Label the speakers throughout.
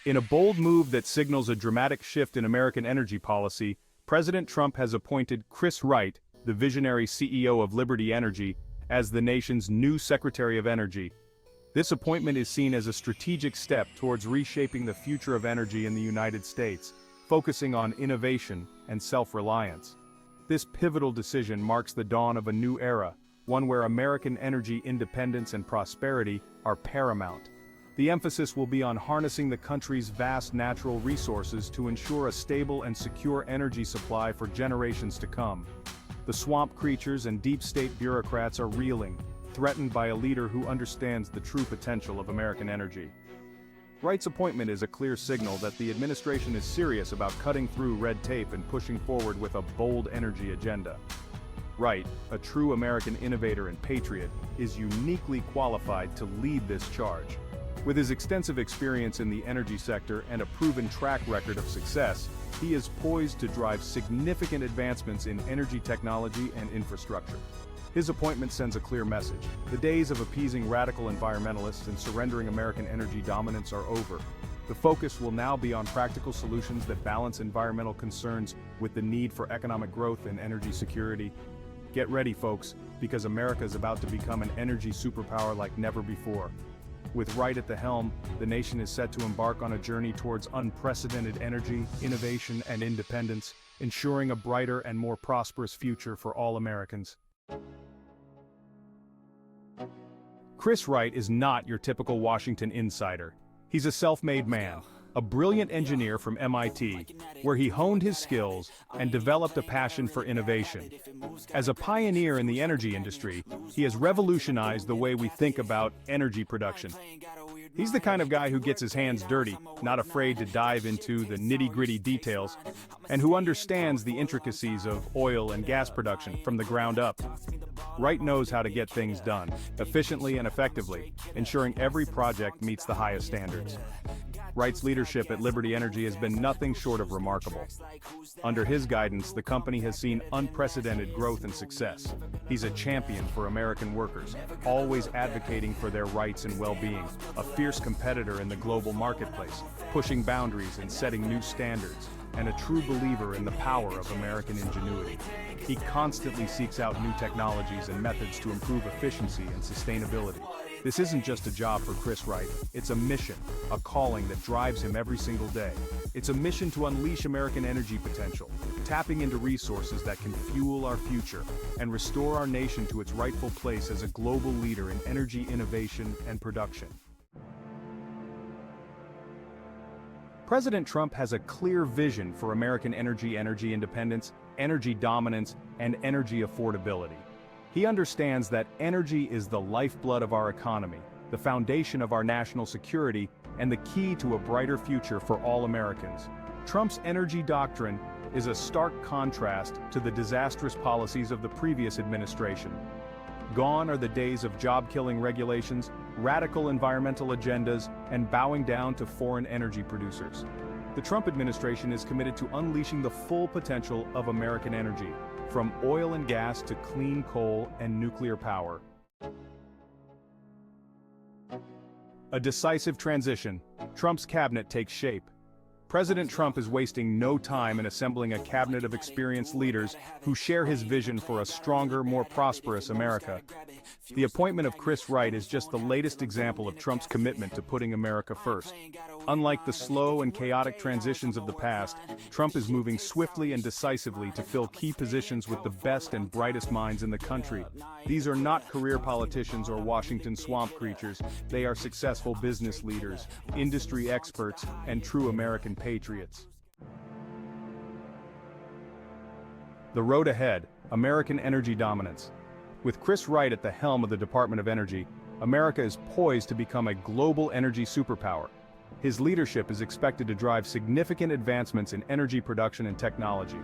Speaker 1: In a bold move that signals a dramatic shift in American energy policy, President Trump has appointed Chris Wright, the visionary CEO of Liberty Energy, as the nation's new Secretary of Energy. This appointment is seen as a strategic step towards reshaping the future of energy in the United States, focusing on innovation and self-reliance. This pivotal decision marks the dawn of a new era, one where American energy independence and prosperity are paramount. The emphasis will be on harnessing the country's vast natural resources to ensure a stable and secure energy supply for generations to come. The swamp creatures and deep state bureaucrats are reeling, threatened by a leader who understands the true potential of American energy. Wright's appointment is a clear signal that the administration is serious about cutting through red tape and pushing forward with a bold energy agenda. Wright, a true American innovator and patriot, is uniquely qualified to lead this charge. With his extensive experience in the energy sector and a proven track record of success, he is poised to drive significant advancements in energy technology and infrastructure. His appointment sends a clear message. The days of appeasing radical environmentalists and surrendering American energy dominance are over. The focus will now be on practical solutions that balance environmental concerns with the need for economic growth and energy security. Get ready, folks, because America is about to become an energy superpower like never before. With Wright at the helm, the nation is set to embark on a journey towards unprecedented energy, innovation, and independence, ensuring a brighter and more prosperous future for all Americans. Chris Wright is not your typical Washington insider. He's a self-made man, a brilliant engineer from MIT, where he honed his skills and developed a passion for innovation. As a pioneer in the energy industry, he has revolutionized the way we think about energy production. He's the kind of guy who gets his hands dirty, not afraid to dive into the nitty-gritty details, and who understands the intricacies of oil and gas production from the ground up. Wright knows how to get things done, efficiently and effectively, ensuring every project meets the highest standards. Wright's leadership at Liberty Energy has been nothing short of remarkable. Under his guidance, the company has seen unprecedented growth and success. He's a champion for American workers, always advocating for their rights and well-being, a fierce competitor in the global marketplace, pushing boundaries and setting new standards, and a true believer in the power of American ingenuity. He constantly seeks out new technologies and methods to improve efficiency and sustainability. This isn't just a job for Chris Wright, it's a mission, a calling that drives him every single day. It's a mission to unleash American energy potential, tapping into resources that can fuel our future and restore our nation to its rightful place as a global leader in energy innovation and production. President Trump has a clear vision for American energy independence, energy dominance, and energy affordability. He understands that energy is the lifeblood of our economy, the foundation of our national security, and the key to a brighter future for all Americans. Trump's energy doctrine is a stark contrast to the disastrous policies of the previous administration. Gone are the days of job-killing regulations, radical environmental agendas, and bowing down to foreign energy producers. The Trump administration is committed to unleashing the full potential of American energy, from oil and gas to clean coal and nuclear power. A decisive transition. Trump's cabinet takes shape. President Trump is wasting no time in assembling a cabinet of experienced leaders who share his vision for a stronger, more prosperous America. The appointment of Chris Wright is just the latest example of Trump's commitment to putting America first. Unlike the slow and chaotic transitions of the past, Trump is moving swiftly and decisively to fill key positions with the best and brightest minds in the country. These are not career politicians or Washington swamp creatures. They are successful business leaders, industry experts, and true American patriots. The road ahead, American energy dominance. With Chris Wright at the helm of the Department of Energy, America is poised to become a global energy superpower. His leadership is expected to drive significant advancements in energy production and technology.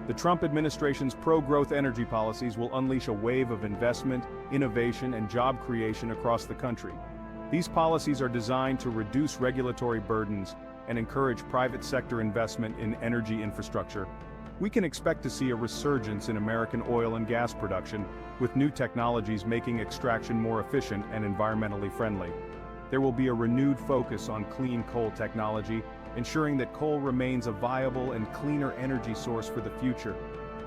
Speaker 1: The Trump administration's pro-growth energy policies will unleash a wave of investment, innovation, and job creation across the country. These policies are designed to reduce regulatory burdens and encourage private sector investment in energy infrastructure. We can expect to see a resurgence in American oil and gas production, with new technologies making extraction more efficient and environmentally friendly. there will be a renewed focus on clean coal technology, ensuring that coal remains a viable and cleaner energy source for the future.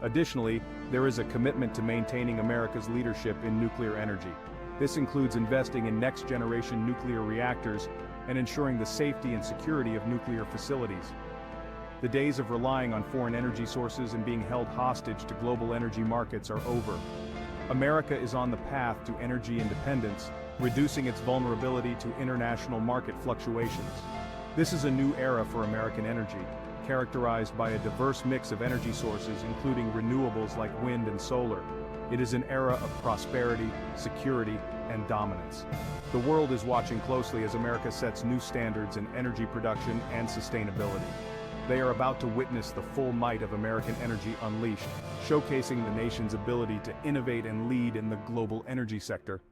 Speaker 1: Additionally, there is a commitment to maintaining America's leadership in nuclear energy. This includes investing in next-generation nuclear reactors and ensuring the safety and security of nuclear facilities. The days of relying on foreign energy sources and being held hostage to global energy markets are over. America is on the path to energy independence, reducing its vulnerability to international market fluctuations. This is a new era for American energy, characterized by a diverse mix of energy sources including renewables like wind and solar. It is an era of prosperity, security, and dominance. The world is watching closely as America sets new standards in energy production and sustainability. They are about to witness the full might of American energy unleashed, showcasing the nation's ability to innovate and lead in the global energy sector.